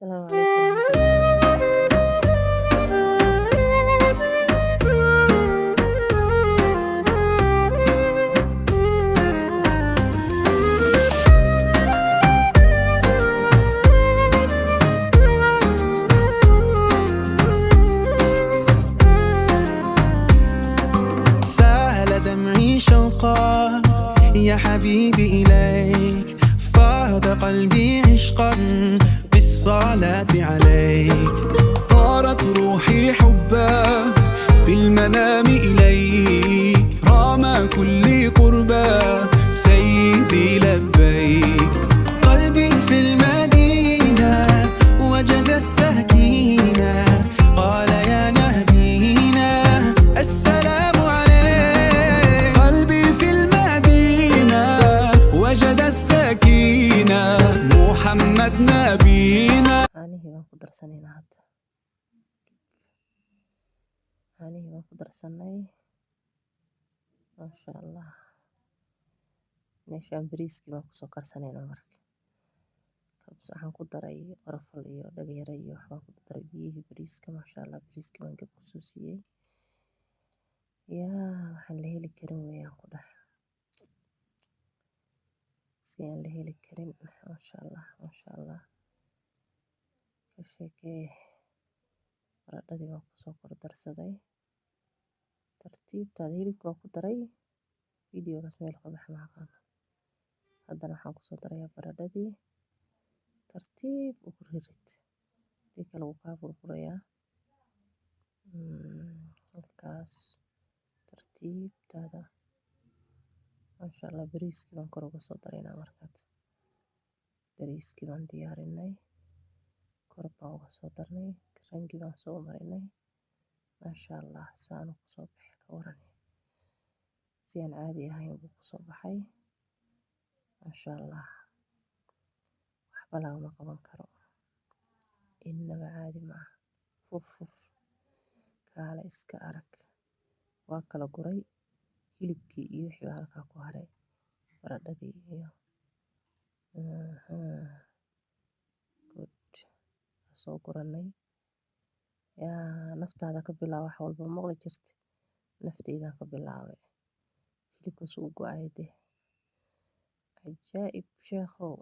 السلام عليكم ورحمة الله سال دمعي شوقا يا حبيبي إليك، فاض قلبي عشقا بالصلاة عليك، طارت روحي حبا في المنام إليك، رام كل قربا سيدي لبيك، قلبي في المدينة وجد السكينة، قال يا نبينا السلام عليك، قلبي في المدينة وجد السكينة، محمد نبينا. anihii waan ku darsanaynaa hadda anihii waan ku darsanay maasha allah meeshaan bariiskii baan kusoo karsanaynaa marka kabs waxaan ku daray qorfal iyo dhagayare iyo waxbaan ku daray biyihii bariiska maasha allah bariiskii baan gab kusoo siiyey yaa waxaan la heli karin weeyaan ku dhex si aan la heli karin maasha allah ka sheekee baradhadii baan kusoo kor darsaday tartiibtaada hilibka waan ku daray videogaas meel ka bax ma aqaan haddana waxaan kusoo darayaa baradhadii tartiib u ku ririd hadii kale wuu kaa furfurayaa halkaas tartiibtaada maasha allah bariiskii baan kor uga soo daraynaa markaad bariiskii baan diyaarinay kor baan uga soo darnay rangii baan soo marinay maasha allah saanu kusoo baxay ka waran si aan caadi ahayn buu kusoo baxay maasha allah waxba lagama qaban karo innaba caadi maaha furfur kaale iska arag waa kala guray hilibkii iyo wixii baa halkaa ku haray baradhadii iyo good soo guranay yaa naftaada ka bilaab wax walba maqli jirta nafteydan ka bilaabay hilibka suu go'ay deh cajaa'ib sheekhow